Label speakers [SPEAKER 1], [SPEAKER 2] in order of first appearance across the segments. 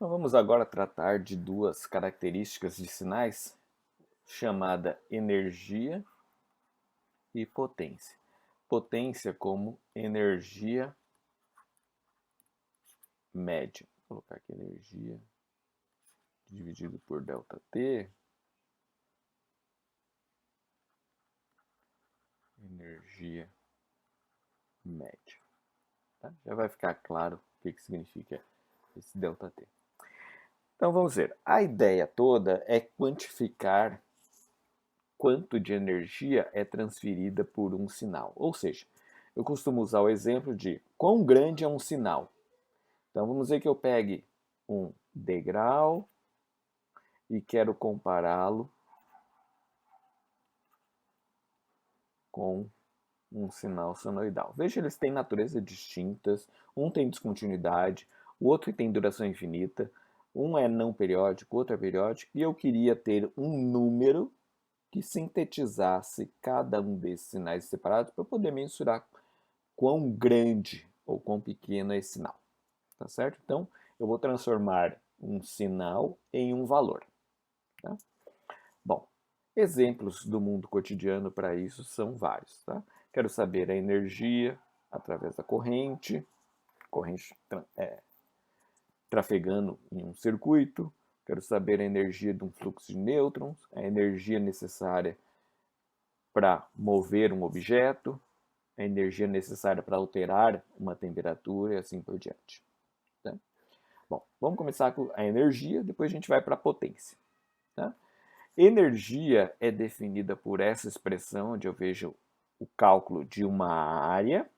[SPEAKER 1] Então vamos agora tratar de duas características de sinais, chamada energia e potência. Potência como energia média. Vou colocar aqui energia dividido por ΔT. Energia média. Tá? Já vai ficar claro o que significa esse ΔT. Então vamos ver. A ideia toda é quantificar quanto de energia é transferida por um sinal. Ou seja, eu costumo usar o exemplo de quão grande é um sinal. Então vamos dizer que eu pegue um degrau e quero compará-lo com um sinal senoidal. Veja, eles têm naturezas distintas, um tem descontinuidade, o outro tem duração infinita, um é não periódico, o outro é periódico, e eu queria ter um número que sintetizasse cada um desses sinais separados para poder mensurar quão grande ou quão pequeno é esse sinal. Tá certo? Então, eu vou transformar um sinal em um valor. Tá? Bom, exemplos do mundo cotidiano para isso são vários. Tá? Quero saber a energia através da corrente trafegando em um circuito. Quero saber a energia de um fluxo de nêutrons, a energia necessária para mover um objeto, a energia necessária para alterar uma temperatura e assim por diante. Tá? Bom, vamos começar com a energia, depois a gente vai para a potência. Tá? Energia é definida por essa expressão, onde eu vejo o cálculo de uma área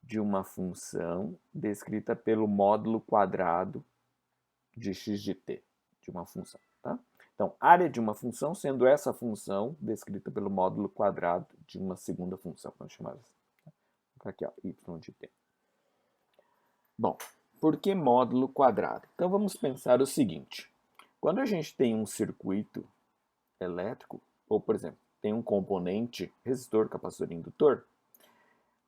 [SPEAKER 1] de uma função descrita pelo módulo quadrado de x de t, de uma função. Tá? Então, área de uma função sendo essa função descrita pelo módulo quadrado de uma segunda função, vamos chamar assim. Vou colocar aqui, ó, y de t. Bom, por que módulo quadrado? Então, vamos pensar o seguinte. Quando a gente tem um circuito elétrico, ou, por exemplo, tem um componente resistor, capacitor e indutor,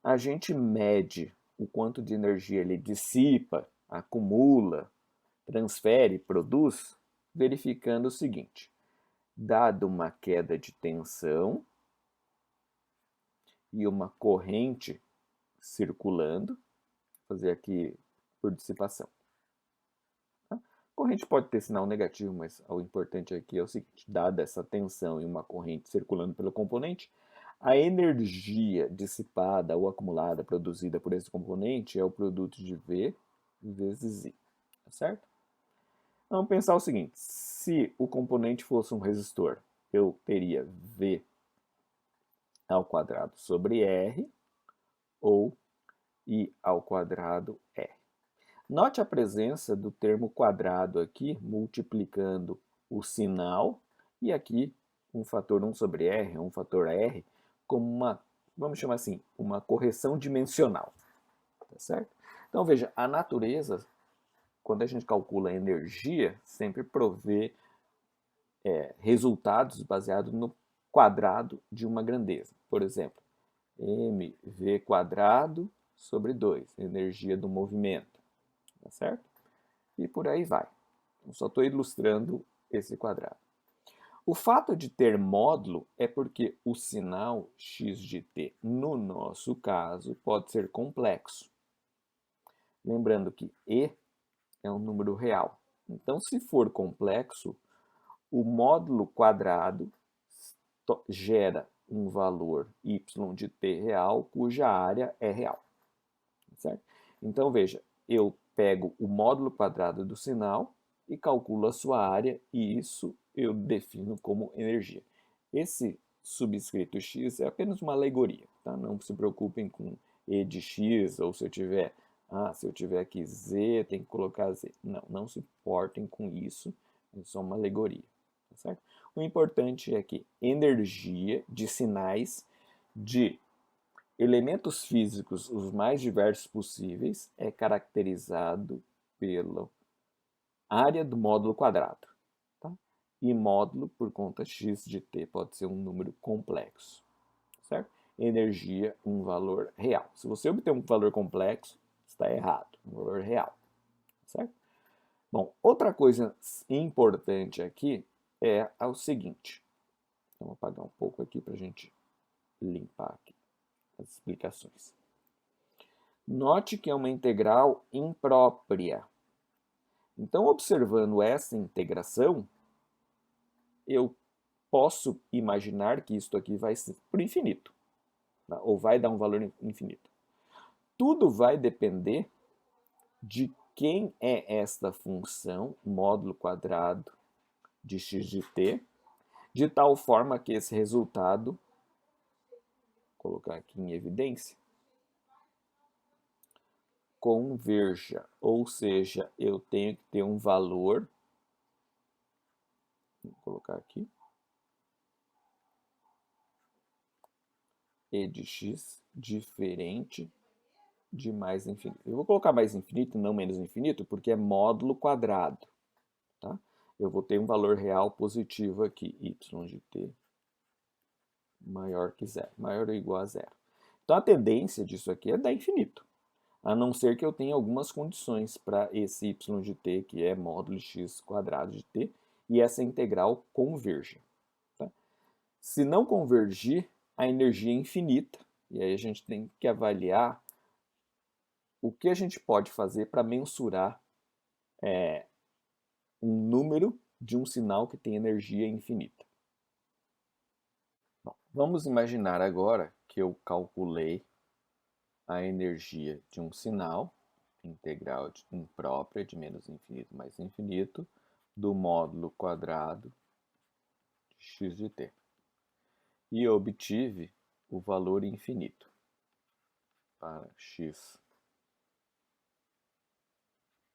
[SPEAKER 1] a gente mede o quanto de energia ele dissipa, acumula, transfere, produz, verificando o seguinte. Dado uma queda de tensão e uma corrente circulando, vou fazer aqui por dissipação. Tá? Corrente pode ter sinal negativo, mas o importante aqui é o seguinte, dada essa tensão e uma corrente circulando pelo componente, a energia dissipada ou acumulada produzida por esse componente é o produto de V vezes I, tá certo? Vamos pensar o seguinte, se o componente fosse um resistor, eu teria V ao quadrado sobre R ou I ao quadrado R. Note a presença do termo quadrado aqui, multiplicando o sinal, e aqui um fator 1 sobre R, um fator R, como uma, vamos chamar assim, uma correção dimensional. Tá certo? Então veja, a natureza, quando a gente calcula a energia, sempre provê resultados baseados no quadrado de uma grandeza. Por exemplo, mv quadrado sobre 2, energia do movimento. Tá certo? E por aí vai. Eu só estou ilustrando esse quadrado. O fato de ter módulo é porque o sinal x de t, no nosso caso, pode ser complexo. Lembrando que e é um número real. Então, se for complexo, o módulo quadrado gera um valor y de t real, cuja área é real. Certo? Então, veja, eu pego o módulo quadrado do sinal e calculo a sua área, e isso eu defino como energia. Esse subscrito x é apenas uma alegoria, tá? Não se preocupem com e de x, ou se eu tiver aqui z, tem que colocar z. Não, não se importem com isso, é só uma alegoria, tá certo? O importante é que energia de sinais de elementos físicos os mais diversos possíveis é caracterizado pela área do módulo quadrado. Tá? E módulo, por conta x de t, pode ser um número complexo. Certo? Energia, um valor real. Se você obter um valor complexo, está errado. Um valor real. Certo? Bom, outra coisa importante aqui é o seguinte. Vou apagar um pouco aqui para a gente limpar aqui as explicações. Note que é uma integral imprópria. Então, observando essa integração, eu posso imaginar que isto aqui vai ser por infinito, tá? Ou vai dar um valor infinito. Tudo vai depender de quem é esta função, módulo quadrado de x de t, de tal forma que esse resultado, vou colocar aqui em evidência, converja, ou seja, eu tenho que ter um valor, vou colocar aqui, e de x diferente de mais infinito. Eu vou colocar mais infinito e não menos infinito, porque é módulo quadrado. Tá? Eu vou ter um valor real positivo aqui, y de t maior que zero, maior ou igual a zero. Então a tendência disso aqui é dar infinito, a não ser que eu tenha algumas condições para esse y de t, que é módulo x quadrado de t, e essa integral converja. Tá? Se não convergir, a energia é infinita, e aí a gente tem que avaliar o que a gente pode fazer para mensurar um número de um sinal que tem energia infinita. Bom, vamos imaginar agora que eu calculei a energia de um sinal, integral imprópria de menos infinito mais infinito, do módulo quadrado de x de t. E obtive o valor infinito para x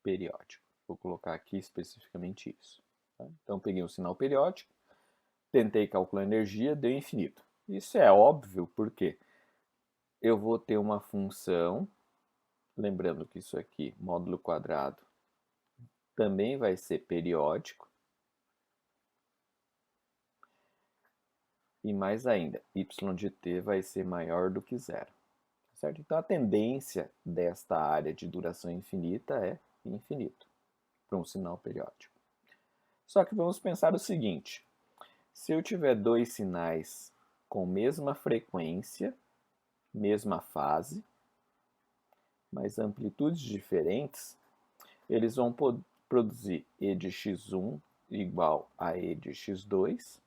[SPEAKER 1] periódico. Vou colocar aqui especificamente isso. Tá? Então, peguei um sinal periódico, tentei calcular a energia, deu infinito. Isso é óbvio porque eu vou ter uma função, lembrando que isso aqui, módulo quadrado, também vai ser periódico. E mais ainda, y de t vai ser maior do que zero. Certo? Então a tendência desta área de duração infinita é infinito, para um sinal periódico. Só que vamos pensar o seguinte, se eu tiver dois sinais com mesma frequência, mesma fase, mas amplitudes diferentes, eles vão produzir E de x1 igual a E de x2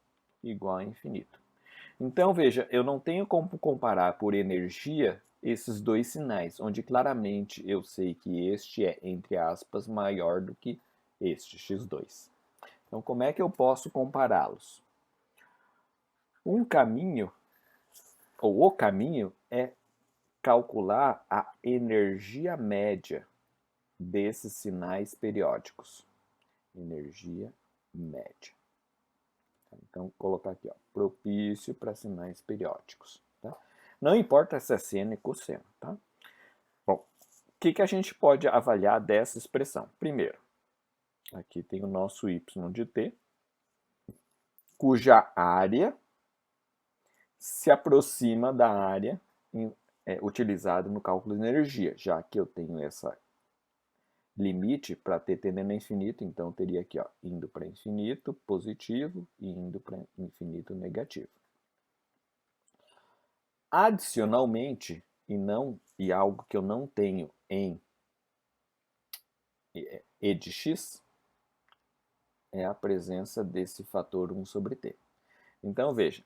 [SPEAKER 1] igual a infinito. Então, veja, eu não tenho como comparar por energia esses dois sinais, onde claramente eu sei que este é, entre aspas, maior do que este, x2. Então, como é que eu posso compará-los? Um caminho, ou o caminho, é calcular a energia média desses sinais periódicos. Energia média. Então, vou colocar aqui, ó, propício para sinais periódicos. Tá? Não importa se é seno e cosseno. Tá? Bom, o que a gente pode avaliar dessa expressão? Primeiro, aqui tem o nosso y de t, cuja área se aproxima da área utilizada no cálculo de energia, já que eu tenho essa limite para t tendendo a infinito, então eu teria aqui, ó, indo para infinito positivo e indo para infinito negativo. Adicionalmente, e algo que eu não tenho em E de x, é a presença desse fator 1 sobre t. Então, veja,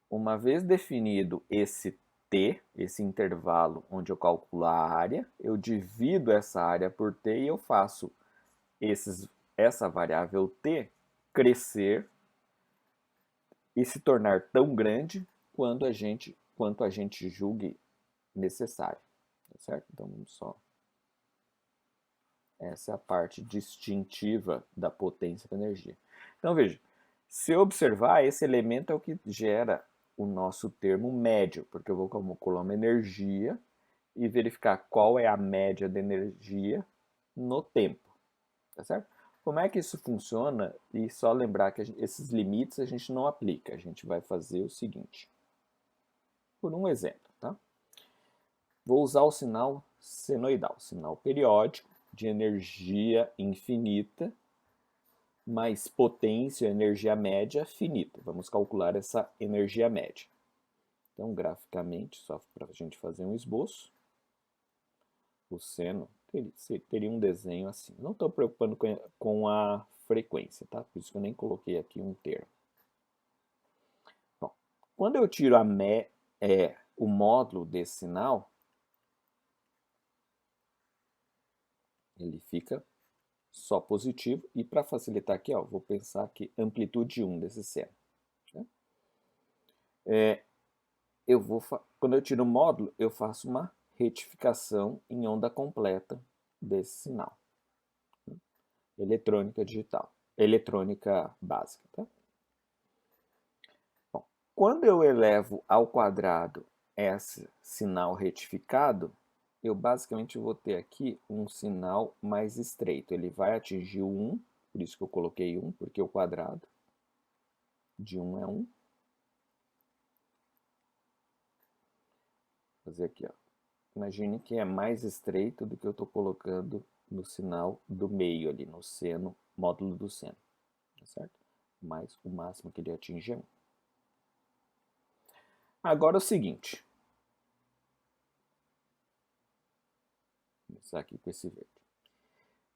[SPEAKER 1] uma vez definido esse t, esse intervalo onde eu calculo a área, eu divido essa área por t e eu faço essa variável t crescer e se tornar tão grande quanto a gente julgue necessário. Tá certo? Então, vamos só. Essa é a parte distintiva da potência da energia. Então, veja, se eu observar, esse elemento é o que gera o nosso termo médio, porque eu vou calcular uma energia e verificar qual é a média da energia no tempo. Tá certo? Como é que isso funciona? E só lembrar que esses limites a gente não aplica. A gente vai fazer o seguinte. Por um exemplo, tá? Vou usar o sinal senoidal, sinal periódico, de energia infinita mais potência, energia média finita. Vamos calcular essa energia média. Então, graficamente, só para a gente fazer um esboço, o seno teria um desenho assim. Não estou preocupando com a frequência, tá? Por isso que eu nem coloquei aqui um termo. Bom, quando eu tiro o módulo desse sinal, ele fica só positivo. E para facilitar aqui, ó, vou pensar que amplitude 1 desse seno. Né? Quando eu tiro o módulo, eu faço uma retificação em onda completa desse sinal. Né? Eletrônica digital, eletrônica básica. Tá? Bom, quando eu elevo ao quadrado esse sinal retificado, eu basicamente vou ter aqui um sinal mais estreito. Ele vai atingir o 1, por isso que eu coloquei 1, porque o quadrado de 1 é 1. Vou fazer aqui, ó. Imagine que é mais estreito do que eu estou colocando no sinal do meio ali, no seno, módulo do seno. Tá certo? Mas o máximo que ele atinge é 1. Agora é o seguinte. Vou começar aqui com esse verde.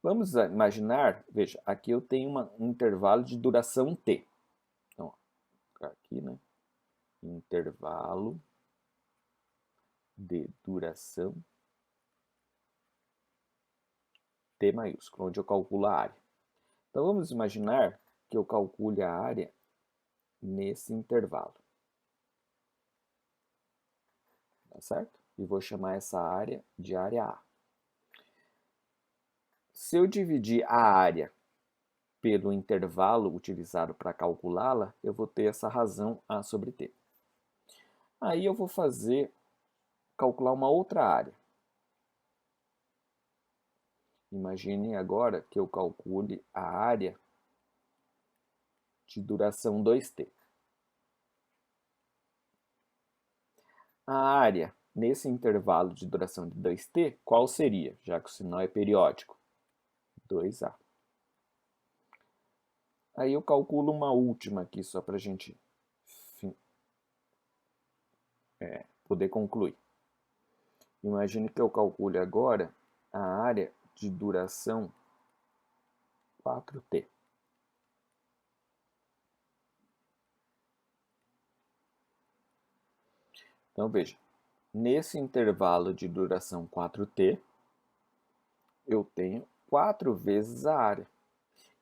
[SPEAKER 1] Vamos imaginar, veja, aqui eu tenho um intervalo de duração t. Então, vou colocar aqui, né? Intervalo de duração T maiúsculo, onde eu calculo a área. Então, vamos imaginar que eu calcule a área nesse intervalo. Tá certo? E vou chamar essa área de área A. Se eu dividir a área pelo intervalo utilizado para calculá-la, eu vou ter essa razão A sobre T. Aí eu vou calcular uma outra área. Imagine agora que eu calcule a área de duração 2t. A área nesse intervalo de duração de 2t, qual seria? Já que o sinal é periódico. 2a. Aí eu calculo uma última aqui, só para a gente poder concluir. Imagine que eu calcule agora a área de duração 4t. Então, veja, nesse intervalo de duração 4t, eu tenho 4 vezes a área.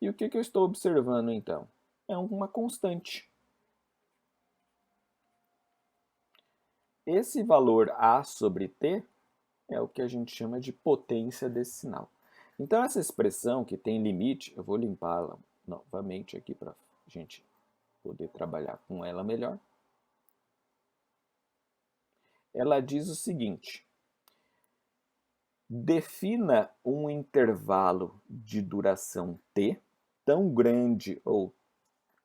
[SPEAKER 1] E o que eu estou observando, então? É uma constante. Esse valor A sobre T é o que a gente chama de potência desse sinal. Então, essa expressão que tem limite, eu vou limpá-la novamente aqui para a gente poder trabalhar com ela melhor. Ela diz o seguinte: defina um intervalo de duração t tão grande ou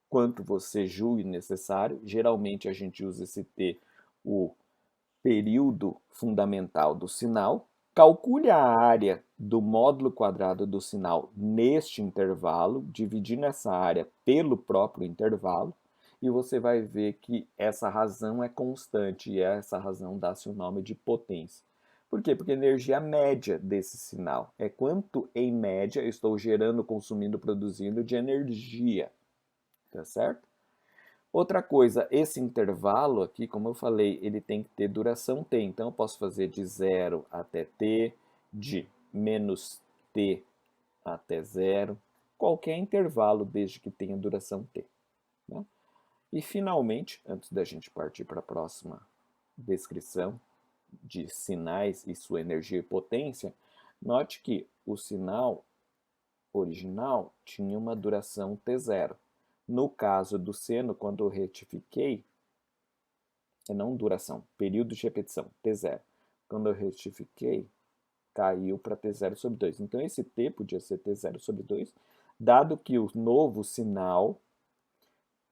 [SPEAKER 1] quanto você julgue necessário. Geralmente a gente usa esse t, o período fundamental do sinal. Calcule a área do módulo quadrado do sinal neste intervalo, dividindo essa área pelo próprio intervalo, e você vai ver que essa razão é constante, e essa razão dá-se o nome de potência. Por quê? Porque a energia média desse sinal é quanto, em média, eu estou gerando, consumindo, produzindo de energia. Tá certo? Outra coisa, esse intervalo aqui, como eu falei, ele tem que ter duração t. Então, eu posso fazer de 0 até t, de menos t até 0, qualquer intervalo desde que tenha duração t. Né? E, finalmente, antes da gente partir para a próxima descrição de sinais e sua energia e potência, note que o sinal original tinha uma duração t0. No caso do seno, quando eu retifiquei, não duração, período de repetição, t0. Quando eu retifiquei, caiu para t0 sobre 2. Então, esse t podia ser t0 sobre 2, dado que o novo sinal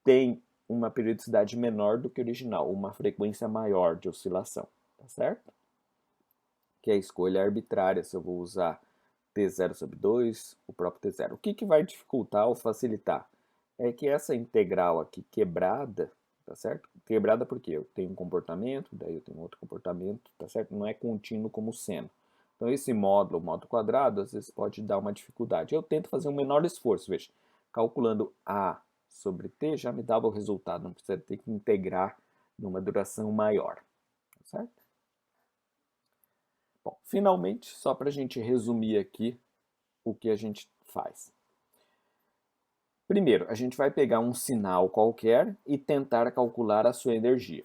[SPEAKER 1] tem uma periodicidade menor do que o original, uma frequência maior de oscilação, tá certo? Que é a escolha arbitrária, se eu vou usar T0 sobre 2, o próprio T0. O que vai dificultar ou facilitar? É que essa integral aqui quebrada, tá certo? Quebrada porque eu tenho um comportamento, daí eu tenho outro comportamento, tá certo? Não é contínuo como seno. Então esse módulo quadrado, às vezes pode dar uma dificuldade. Eu tento fazer um menor esforço, veja. Calculando A sobre T já me dava o resultado, não precisa ter que integrar numa duração maior, tá certo? Bom, finalmente, só para a gente resumir aqui o que a gente faz. Primeiro, a gente vai pegar um sinal qualquer e tentar calcular a sua energia.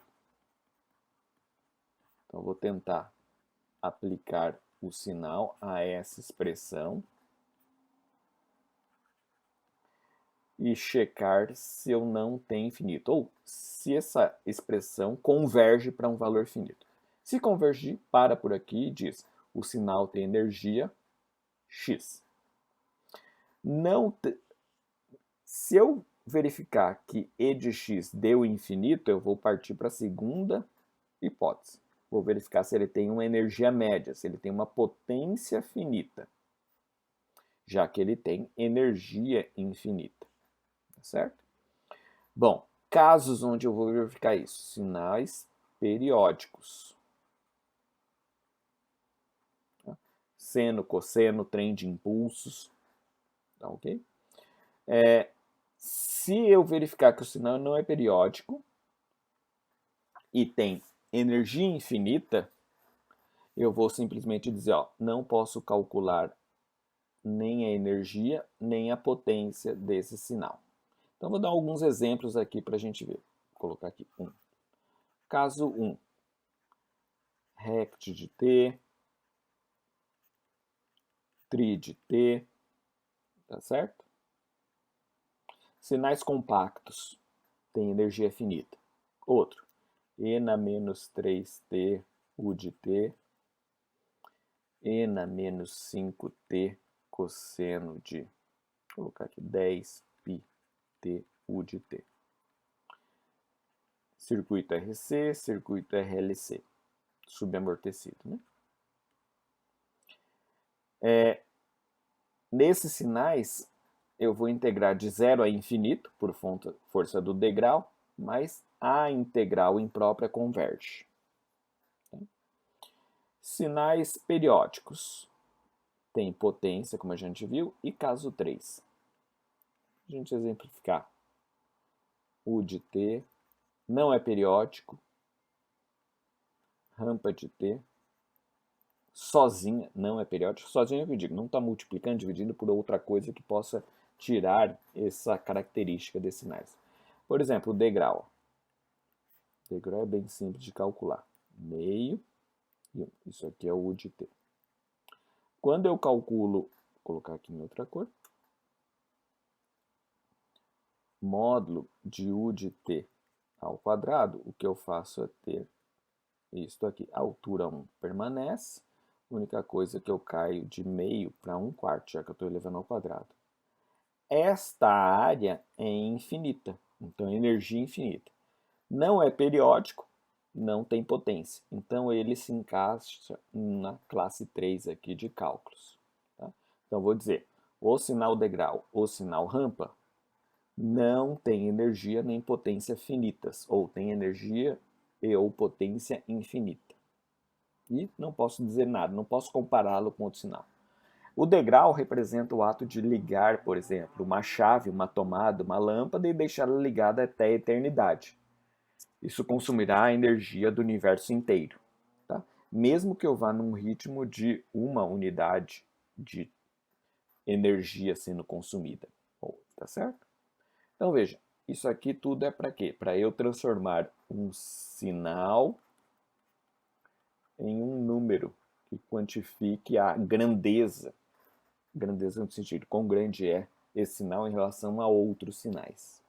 [SPEAKER 1] Então, vou tentar aplicar o sinal a essa expressão e checar se eu não tenho infinito, ou se essa expressão converge para um valor finito. Se convergir, para por aqui e diz, o sinal tem energia x. Se eu verificar que e de x deu infinito, eu vou partir para a segunda hipótese. Vou verificar se ele tem uma energia média, se ele tem uma potência finita, já que ele tem energia infinita, tá certo? Bom, casos onde eu vou verificar isso, sinais periódicos. Seno, cosseno, trem de impulsos, tá ok? Se eu verificar que o sinal não é periódico e tem energia infinita, eu vou simplesmente dizer, ó, não posso calcular nem a energia, nem a potência desse sinal. Então, vou dar alguns exemplos aqui para a gente ver. Vou colocar aqui um. Caso 1. Rect de T, tri de T, tá certo? Sinais compactos têm energia finita. Outro, E na menos 3T, U de T, E na menos 5T, cosseno de, vou colocar aqui, 10π T, U de T. Circuito RC, circuito RLC, subamortecido, né? Nesses sinais, eu vou integrar de 0 a infinito, por força do degrau, mas a integral imprópria converge. Sinais periódicos. Tem potência, como a gente viu, e caso 3. A gente exemplificar. U de T não é periódico. Rampa de T sozinha não é periódico. Sozinha eu digo, não está multiplicando, dividindo por outra coisa que possa tirar essa característica desses sinais. Por exemplo, o degrau. O degrau é bem simples de calcular. Meio e 1. Isso aqui é o U de T. Quando eu calculo, vou colocar aqui em outra cor, módulo de U de T ao quadrado, o que eu faço é ter isto aqui. A altura 1 permanece, a única coisa que eu caio de meio para 1/4, já que eu estou elevando ao quadrado. Esta área é infinita, então é energia infinita. Não é periódico, não tem potência. Então ele se encaixa na classe 3 aqui de cálculos. Tá? Então vou dizer, o sinal degrau, o sinal rampa, não tem energia nem potência finitas, ou tem energia e ou potência infinita. E não posso dizer nada, não posso compará-lo com outro sinal. O degrau representa o ato de ligar, por exemplo, uma chave, uma tomada, uma lâmpada e deixá-la ligada até a eternidade. Isso consumirá a energia do universo inteiro. Tá? Mesmo que eu vá num ritmo de 1 unidade de energia sendo consumida. Tá certo? Então veja, isso aqui tudo é para quê? Para eu transformar um sinal em um número que quantifique a grandeza. Grandeza no sentido, quão grande é esse sinal em relação a outros sinais.